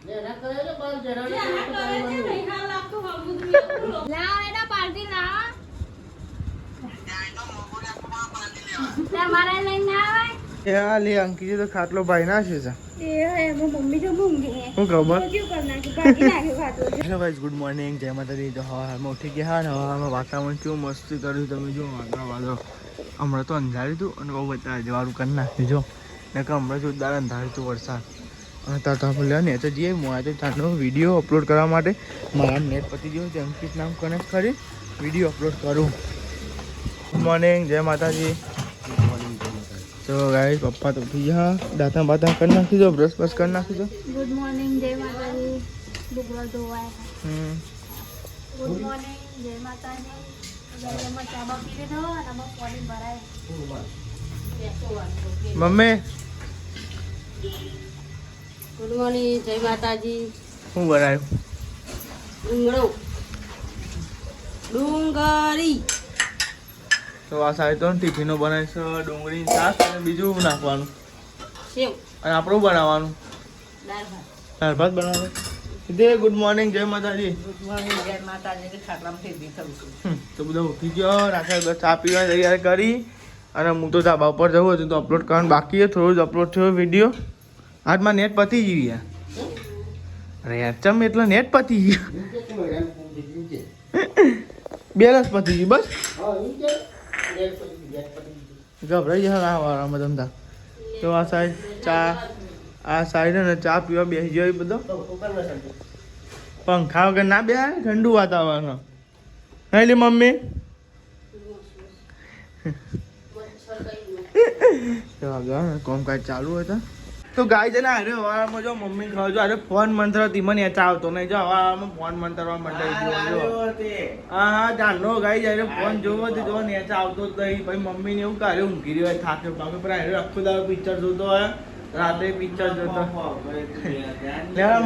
અંકિત તો ખાટલો ભાઈ ના છે ગુડ મોર્નિંગ જય માતાજી. તો હવામાં ઉઠી ગયા ને હવામાં વાતાવરણ કેવું મસ્તી કર્યું તમે જો. વાદળો હમણાં તો અંધાર્યું હતું અને બહુ બતા જવાનું કરી નાખ્યું જો ને કે હમણાં જોરદાર અંધાર્યું હતું વરસાદ. અને ત્યાં તો આપણે ને તો જઈએ હું આજે ચાલો વિડીયો અપલોડ કરવા માટે મારા નેટ પતી ગયો છે. અંકિત નામ કનેક્ટ કરી વિડીયો અપલોડ કરું. ગુડ મોર્નિંગ જય માતાજી. તો ગાઈસ પપ્પા તો ઉઠી ગયા, દાંતા બાતા કરી નાખી દો, બ્રશ બ્રશ કરી નાખી દો. ગુડ મોર્નિંગ જય માતાજી. બુગવા ધોવાય. ગુડ મોર્નિંગ જય માતાજી. ગરમમાં ચા બા પી લીધો અને આમાં પાણી ભરાય. મમ્મી ગુડ મોર્નિંગ જય માતાજી. શું બનાવ્યું? ડુંગળી. તો આ સાઈડ તો ટિફિનો બનાવીશ, ડુંગળી શાક અને બીજું નાખવાનું સેવ અને આપણું બનાવવાનું દાળ ભાત બનાવવાનું. દે ગુડ મોર્નિંગ જય માતાજી. ગુડ મોર્નિંગ જય માતાજી. કે ખાટલામાં થઈ થયું તો બધા ઉઠી ગયો, રાત્રે બસ ચા પીવા તૈયાર કરી અને હું તો ધાબા ઉપર જવું હતું તો અપલોડ કરવાનું બાકી છે. થોડું જ અપલોડ થયો વિડીયો. આજમાં નેટ પતી ગયું યાર. અરે યાર ચમ એટલે નેટ પતી ગયું, બેલેન્સ પતી ગયું બસ. ગભરાઈ જશે આ વાળામાં ધંધા. તો આ સાઈડ ચા, આ સાઈડ ને ચા પીવા બેસી ગયો બધો. પંખા વગર ના બે ઠંડુ વાતાવરણ નહીં લે મમ્મી. કામકાજ ચાલુ હતા તો ગાય છે ને અરે હવામાં જો મમ્મી ખાવ જો અરે ફોન મંતરતી મને એચા આવતો નહીં. જો હવામાં ફોન મંતરવા મંડાઈ ગયો. હા જાણો ગાય જયારે ફોન જોવો તો જો નેચા આવતો જ નહીં. ભાઈ મમ્મીને એવું કાલે ઊંઘી રહ્યો હોય થાકે પાકે પણ અરે આખો દાડો પિક્ચર જોતો હોય, રાત્રે પિક્ચર જોતો.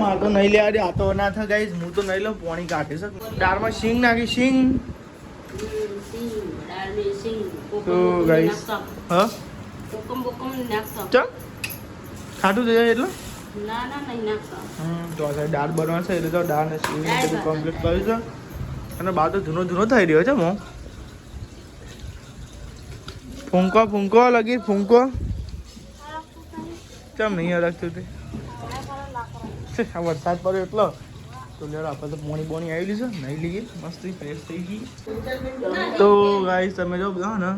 મારે તો નહીં લે આ તો ના થાય ગાઈસ, હું તો નહીં લઉં. પોણી કાઢી શક દાળમાં સિંગ નાખી સિંગ. તો ગાઈસ હા ચમ ખાટું થઈ જાય એટલે તો આ દાળ બનવાશે એટલે તો દાળ ને સિંગ બધું કમ્પ્લીટ કર્યું છે. અને બહાર તો ધૂનો ધૂનો થઈ રહ્યો છે. હું ફૂંકો ફૂંકો લગી ફૂંકો ચમ નહીં અલગતું તે વરસાદ પડ્યો એટલો તો લેડો આપણે તો પોણી બોણી આવેલી છે, નહીં લઈએ મસ્તી ફ્રેશ થઈ ગઈ. તો ગાઈસ તમે જો બધા ને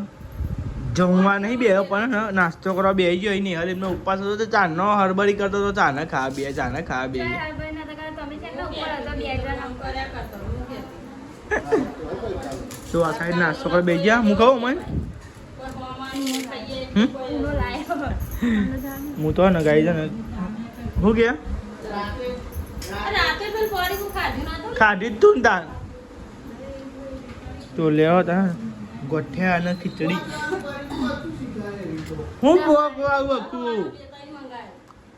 જમવા નહીં બે પણ નાસ્તો કરવા બે ગયો નહીં. હાલ એમનો ઉપવાસ હતો તો ચાનો હરબરી કરતો તો ચાને ખા બે ચાને ખા બે. તો આ સાઈડ નાસ્તો કરવા બે ગયા. હું કહું મને હું તો ને ગાઈ છે ને હું ગયા ખાધી જ તું તાર. તો લેવો તા ગોઠિયા અને ખીચડી. હું આવું તું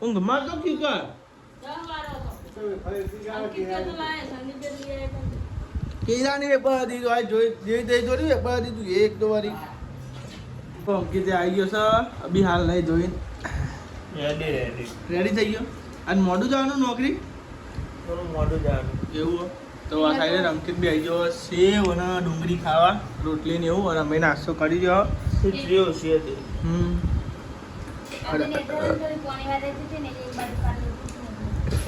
ઊંઘમાં તો કી કર કેળાની વેપાર હતી તો આ જોઈ જોઈ વેપાર હતી તું એક તો વારી અંકિત આવી ગયો છે અભી હાલ નહીં જોઈને રેડી થઈ ગયો. અને મોડું જવાનું નોકરી થોડું મોડું જવાનું એવું. તો આ સાઈડે અંકિત બી આવી ગયો સેવ અને ડુંગળી ખાવા રોટલી ને એવું. અને અમે નાસ્તો કરી ગયો ખીચડી ઓછી હતી.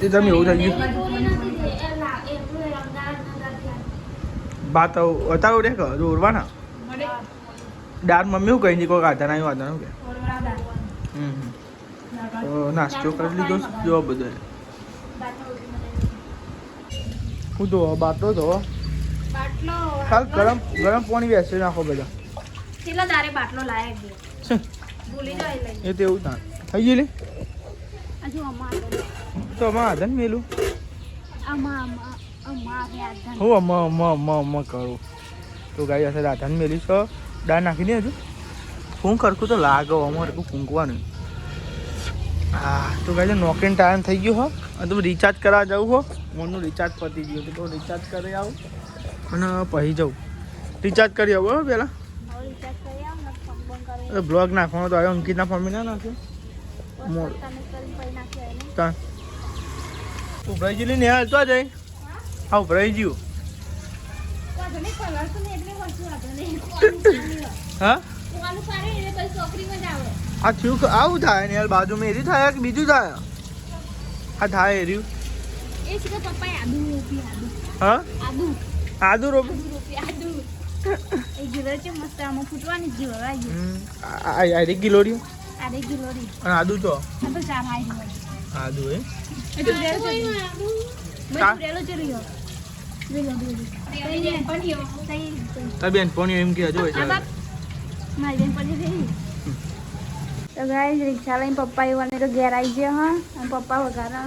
એ તમે એવું થઈ ગયું ભાત બતાવું રે ઓરવાના દાળ મમ્મી શું કહી કોઈ આધાર આવ્યું આધાર કે નાસ્તો કરી લીધો જો બધો હું તો બાટલો તો હાલ ગરમ ગરમ પાણી બેસી નાખો બધા. એ તો એવું ના થઈ ગયું લે તો અમાર આધાર મેલું હું અમ્મા કરું તો ગાઈ હશે આધાર મેલી છો દાળ નાખી દે હજુ ફૂંક કરકું તો લાગે અમારે ફૂંકવાનું. હા તો ગાઈ નોકરીનો ટાઈમ થઈ ગયો હો અને તમે રિચાર્જ કરવા જવું હો. ફોનનું રિચાર્જ પતી ગયું તો રિચાર્જ કરી આવું અને પછી જવું રિચાર્જ કરી આવું હો પહેલાં. બ્લોગ નાખવાનો તો આવ્યો અંકિતના ફોર્મી ના નાખ્યો ઉભરાઈ ગયેલી ને હાલ તો જઈ હા ઉભરાઈ ગયું હા આ થયું આવું થાય ને યાર બાજુમાં એરી થાય કે બીજું થાય આ થાય એર્યું હા આદુ રોપ આરી ગિલોરી અને આદુ તો આદુ એ બેન પોણી એમ કે જો તો ગાઈસ રિક્ષા લઈને પપ્પા એવાને તો ઘેર આવી ગયા હા અને પપ્પા વગાડે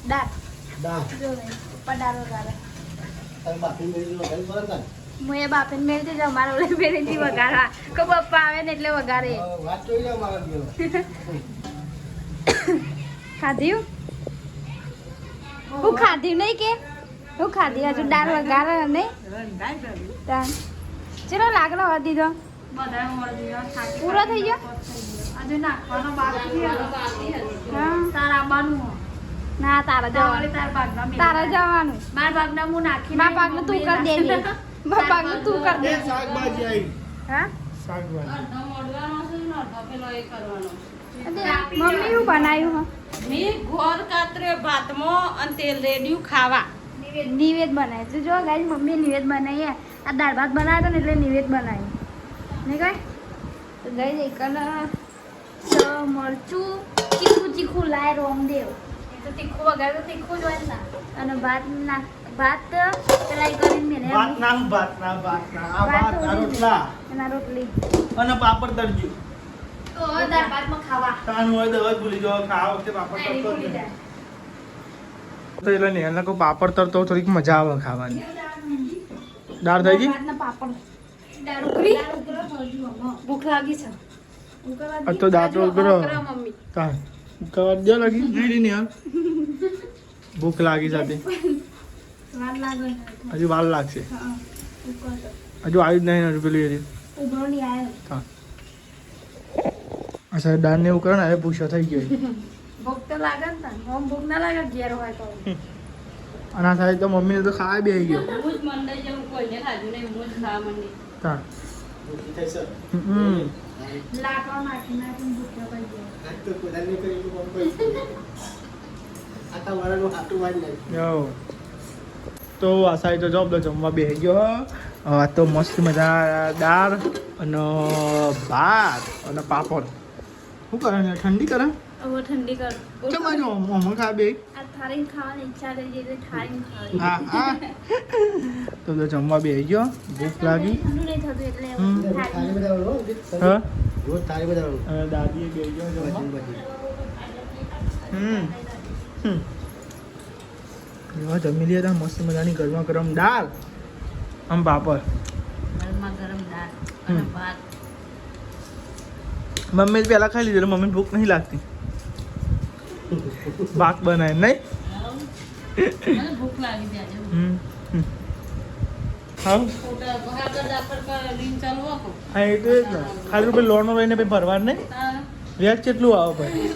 દાળ જો પપ્પા દાળ વગાડે હું એ બાપેને મેળતી જાઉં મારા ઓલે પેરેથી વગાડવા કે પપ્પા આવે ને એટલે વગાડે ખાધ્યું હું ખાધ્યું નહીં કે હું ખાધી હજુ દાળ વગાડે નહીં ચલો લાગલો હતી તો પૂરો થઈ ગયો હજુ નાખવાનો બાકી ના તારા જવાનું તારા જવાનું મારા ભાગના હું નાખી મારા ભાગનું તું કરી દેજે મારા ભાગનું તું કરી દેજે શાકભાજી આવી હા શાકભાજી મમ્મી શું બનાવ્યું હા મેં ગોળ કાતરે ભાતમાં અને તેલ રેડ્યું ખાવા નિવેદ બનાવ્યું તો જો ગાઈસ મમ્મી નિવેદ બનાવીએ આ દાળ ભાત બનાવ્યો હતો ને એટલે નિવેદ બનાવ્યું નહીં કઈ તો ગાઈસ એક મરચું ચીખું લાય રોમદેવ એ તો તીખું વગાડે તો તીખું જ હોય ને અને ભાત પેલા કરીને મેને ભાત ના આ ભાત ના રોટલા એના રોટલી અને પાપડ તરજ્યું તો દાળ ભાતમાં ખાવા તાનું હોય તો હવે ભૂલી જાઓ ખાવા વખતે પાપડ તરતો જ નહીં. તો એટલે ને એને કોઈ પાપડ તરતો થોડીક મજા આવે ખાવાની દાળ થઈ ગઈ ભાતના પાપડ ભૂખ લાગી છે આ તો દાંતો કરો મમ્મી તા કવા દે લાગી નહીં ને યાર ભૂખ લાગી સાથે વાર લાગે હજુ વાર લાગશે હા હજુ આવ્યું જ નહીં હજુ પેલી એરી ઉભરો નહીં આવ્યો હા અચ્છા દાળ ને એવું કરે ને હવે પૂછો થઈ ગયો ભૂખ તો લાગે ને તને હોમ ભૂખ ના લાગે ઘેર હોય તો અને આ થાય તો મમ્મીને તો ખાવા બેસી ગયો હું જ મંડાઈ જાઉં કોઈને ખાધું નહીં હું જ ખાવા માંડી તા લાકડો નાખીને ભૂખ લગાઈ યો તો આ સાઈડ તો જોબ જમવા બેસી ગયો આ તો મસ્ત મજા દાળ અને ભાત અને પાપડ શું કરે ને ઠંડી કરે હવે ઠંડી કર કેમ આજો મોમો ખા બે આ થાળીને ખાવાની ઈચ્છા થઈ ગઈ એટલે થાળીને ખાવી હા હા તો જમવા બેસી ગયો ભૂખ લાગી ઠંડુ નહીં થતું એટલે થાળી હા અને દાદીએ બેસી ગયો જમવા એવા જમી લે તા મસ્ત મજાની ગરમા ગરમ દાળ આમ પાપડ ગરમા ગરમ દાળ અને ભાત મમ્મી પહેલા ખાઈ લીધેલું મમ્મીને ભૂખ નહીં લાગતી ભાત બનાય નહીં મને ભૂખ લાગી જાય હા ખોટા ભાગર દાપર કરીને ચાલુ આખો હા એ તો જ ને ખાલી રૂપિયા લોનો લઈને પછી ભરવા નહીં વ્યાજ કેટલું આવે ભાઈ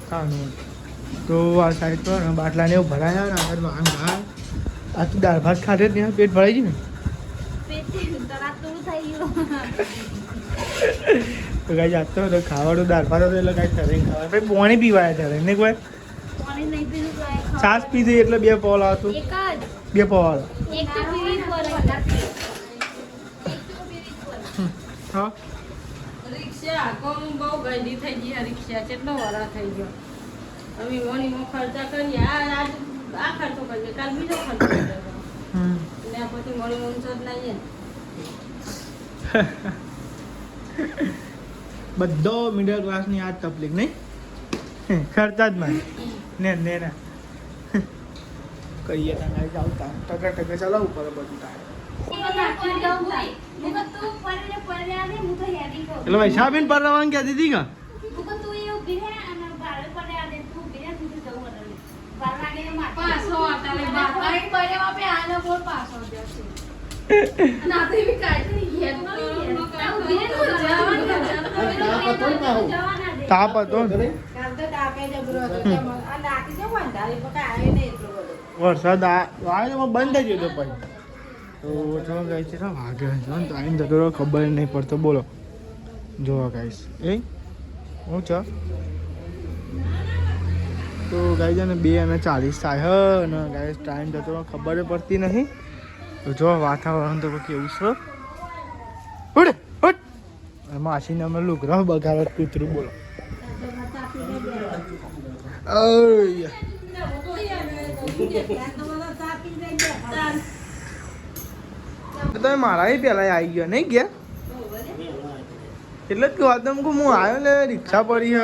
ખાવાનું તો આ સાઈડ પર બાટલાને એવું ભરાયા ને આગળ વાંગ ભાત આ તો દાળ ભાત ખાધે જ નહીં પેટ ભરાઈ ગયું ને તો કાંઈ જાતો તો ખાવાનું દાળ ભાત હતો એટલે કાંઈ ઠરે ખાવાનું પછી પાણી પીવાય ઠરે નહીં કોઈ પાણી નહીં પીધું તો આ છાશ પીધી એટલે 2 પાવ આવતું એક જ 2 પાવ આવે એક તો પીવી જ પડે હા રિક્ષા આખો બહુ ગંદી થઈ ગઈ આ રિક્ષા કેટલો વરા થઈ ગયો અમે મોનીમાં ખર્ચા કરીએ આ ખર્ચો કરીએ કાલ બીજો ખર્ચો કરીએ ને પછી મોની ઊંચો જ નહીં બધો મિડલ ક્લાસની આ જ તકલીફ નહીં ખર્ચા જ માં ને ને ના કહીએ ત્યાં જાવ ટકા ચલાવવું પડે બધું તારે એટલે વૈશાબેન પરવાન કહેતી હતી કે પાછો આટાલે પાછો તાપ હતો ને તો તાપે જબરો હતો તેમાં આ નાખી છે બંધારી પણ કાંઈ નહીં એટલો બધો વરસાદ આવ્યો બંધ થઈ ગયો તો પછી તો જો ગાઈસ છે વાગે જો ને ટાઈમ જતો રહ્યો ખબર નહીં પડતો બોલો જો ગાઈસ એ હું છે તો ગાઈસ છે ને 2:40 થાય હ અને ગાઈસ ટાઈમ જતો રહ્યો ખબર પડતી નહીં તો જો વાતાવરણ તો કેવું છે ઉડ ઉડ માસીને અમે લુકરા બગાડત કૂતરું બોલો ઓય તમે મારા પેલા આવી ગયો નહીં ગયા એટલે જ કહું તમે હું આવ્યો ને રિક્ષા પડી હ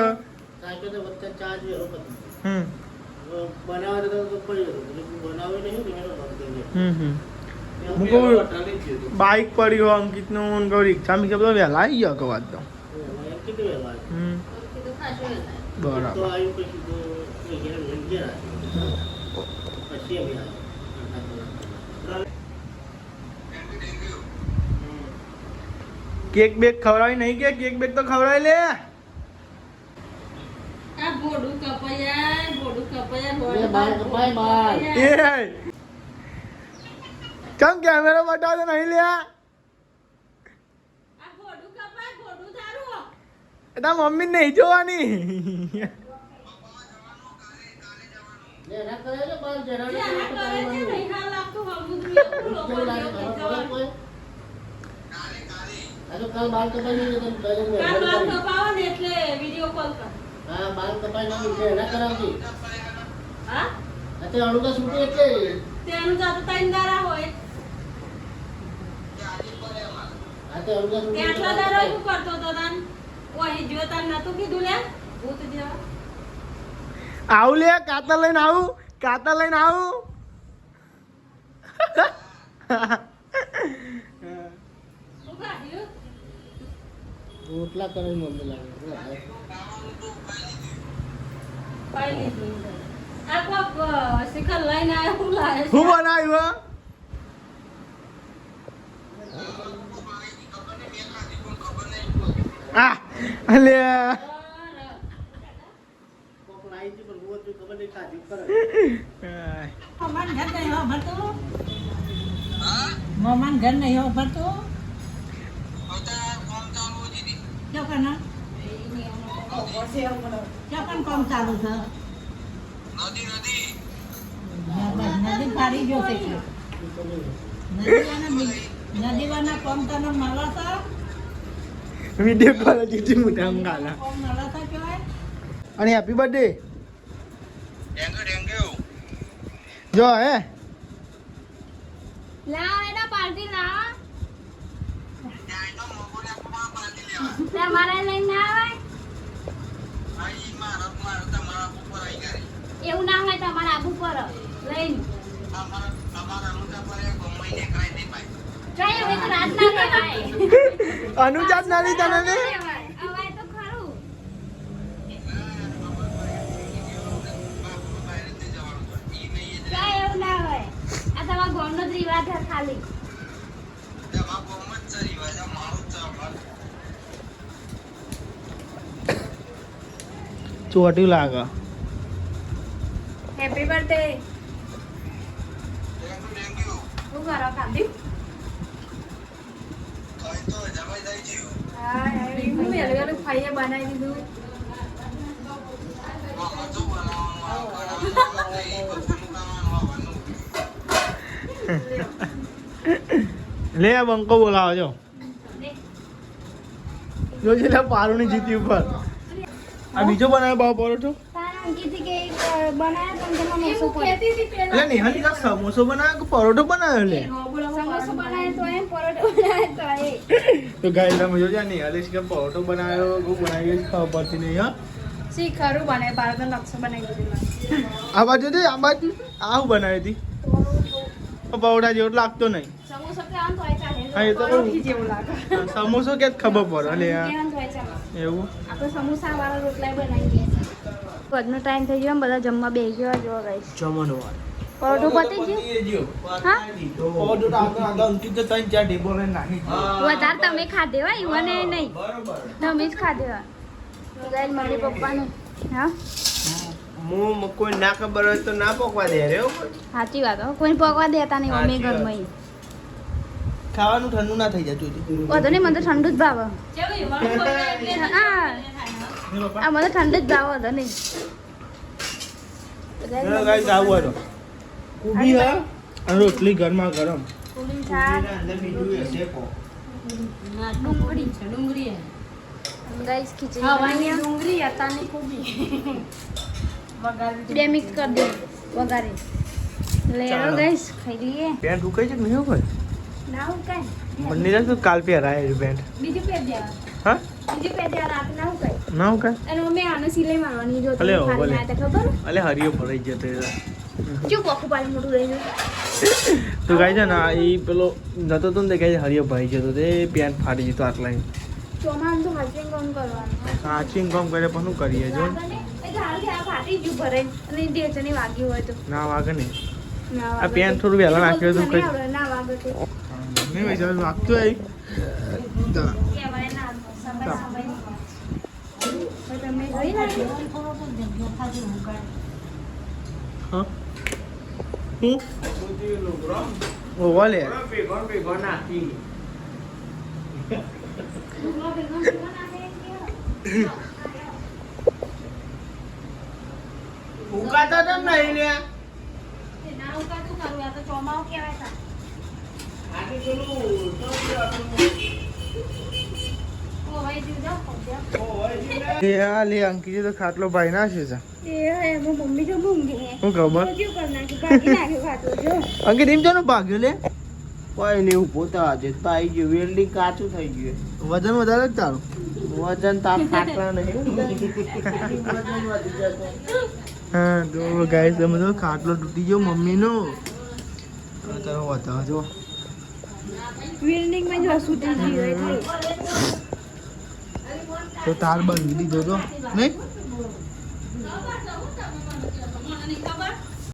હું કહું બાઇક પડી હોય અંકિતનું કહું રિક્ષા મેં બધો વહેલા આવી ગયો કહું વાત તો બરાબર કેક બેક ખવડાવી નહીં કે કેક બેક તો ખવડાવી લે આ બોડું કપાયા એ ચમ કેમેરા બતાવતો નહીં લે આ બોડું કપાય બોડું તારું તાર મમ્મી નહીં જોવાની જેના કરે છે નહીં ખાવ લાગતું હમુદ્રી લોકો કાલ બાલ કપાવો ને એટલે વિડિયો કોલ કર હા બાલ કપાઈ નાખી છે એના કરાવતી હા અતે અણુ તો છૂટી એટલે તે અણુ જાતો તાઈંદારા હોય અતે અણુ તો છૂટી કેટલા દારો શું કરતો તો તન ઓહી જો તન નતું કીધું લે ભૂત જેવા આવું લે કાતર લઈને આવું રોટલા કરે મમ્મી લાગે પાઈ લીધી આ કોક શિખર લઈને આયો હું લાવે હું બનાવ્યું આ અલે કોક લાઈ હતી પણ હું ખબર નહીં ખાધી કરે મમાન ઘર નહીં હો ભરતો મમાન ઘર નહીં હો ભરતો જો કના જો કન કામ ચાલુ છે નદી પાડી ગયો છે નદી વાના કામ તને મળા હતા વિડિયો કોલ જીતી મુઠા ગાલા કામ મળા હતા કહેવાય અને હેપી બર્થડે થેન્ક યુ જો હે લા એડા પાર્ટી લા તે મારા લઈને આવે એવું ના હોય તમારા આબુ પર લઈને કઈ હવે તો રાત ના કહેવાય અનુજાત નાની તને ને અવાય તો ખરું કઈ એવું ના હોય આ તમારા ગામનો જ રિવાજ છે ખાલી ચોટ્યું લાગે હેપી બર્થડે હું કરો ખાધી હા હું વેલગર ખાઈએ બનાવી દીધું લે બંકો બોલાવો જો જોજે લે પારુની જીતી ઉપર આ બીજો બનાવ્યો બાવ પરોઠો તારા અંકિતથી કે બનાયા પણ તેમાં મોસો પડે એટલે નિહાલી કા સમોસો બનાવ્યો કે પરોઠો બનાવ્યો લે સમોસો બનાયા તો એમ પરોઠો બનાયા તો એ તો ગાય તમે જોજો નિહાલી કે પરોઠો બનાવ્યો હું બનાવી ખબર પડતી નહીં હા સી ખરું બને ભારતનો નકશો બનાવી દીધો આ બાજુ દે આ બાજુ આવું બનાવી હતી પરોઠા જેવો લાગતો નહીં સમોસો કે આમ હોય ચાલે હા, એ તો પરોઠી જેવું લાગે સમોસો કે ખબર પડે લે આ કેવાનું હોય ચાલે એવું આપણે સમોસા વાળા રોટલા બનાવીએ વધનો ટાઈમ થઈ ગયો બધા જમવા બેસી ગયો જો ગાઈસ જમણવાર પરોઠું પતી ગયું હા પરોઠો તો આગળ અંકિત તો 3-4 ટેબલ લઈને નાખી વધારે તમે ખાધે હોય ઈવને નહીં બરોબર તમે જ ખાધે હોય ગાઈસ મમ્મી પપ્પાનું હા હું કોઈ ના ખબર હોય તો ના પોકવા દે રે સાચી વાત હો કોઈ પકવા દેતા નહીં અમે ઘરમાં ખાવાનું ઠંડુ ના થઈ જતું વધુ નહીં મને તો ઠંડુ જ ભાવે ચેવી વળું બોલે એટલે હા આ મને ઠંડુ જ ભાવે વધુ નહીં ગાઈસ આવું હોય તો કુબી હા અને રોટલી ગરમા ગરમ પૂરી શાક અંદર બીજું એ શેકો ના ડુંગળી છે ડુંગળી ગાઈસ ખીચડી હવાની બનાવી ડુંગળી અતાની કોબી બે મિક્સ કરી દે વઘારી લેરો ગાઈસ ખાઈ લઈએ પેન્ટ ઉકાઈ છે કે નહીં હોય ના હું કાંઈ બંને રાખ તો કાલ પહેરાય પેન્ટ બીજું પેટ દેવા હા બીજું પેટ દેવા રાત ના હું કાંઈ ના ઉકાય અને મમ્મી આને સિલાઈ મારવાની જો અલે, તમે ભલે. ખાલી ખબર અલે હરિયો ભરાઈ જતો એ ચૂપ આખું પાણી મોટું રહી ગયું તો ગાય છે ને એ પેલો નતો તો ને ગાય હરિયો ભરાઈ જતો તે પેન્ટ ફાટી જતો આટલા ચોમાન તો હાચિંગ કામ કરવાનું સાચી કામ કરે પણ શું કરીએ જો એ તો હાલ આ ફાટી ગયું ભરે અને ઢેચણી વાગ્યું હોય તો ના વાગે નહીં ના આ વાગે પેન્ટ થોડું વહેલા નાખ્યું હતું નહીં આવડે, ના વાગે તો નહીં ભાઈ ચાલ વાગતું આવી કહેવાય ના સમય સમય તમે જોઈ નાખી હા હું ઓવા લે ઉકાતા તમ નહીં લે ના ઉકાતું કરું આ તો ચોમાવું કહેવાય તા ઓવાઈ જીવ જાઓ આ લે અંકિત તો ખાટલો ભાઈ ના છે એ હે મો મમ્મી જો મૂંગી હે શું ખબર શું કર નાખી ભાગી નાખ્યો ખાતો જો અંકિત એમ જો ભાગ્યો લે કોઈ નહીં ઉભો તો આજે પાઈ ગયું વેલ્ડિંગ કાચું થઈ ગયું વજન વધારે જ તારું વજન તાર ખાટલા નહીં હા તો ગાઈસ તમે તો ખાટલો તૂટી ગયો મમ્મીનો તારો બતાવો જો બિલ્ડિંગ માં જો સૂટી ગઈ એટલે તો તાર બંધી દીધો તો નહીં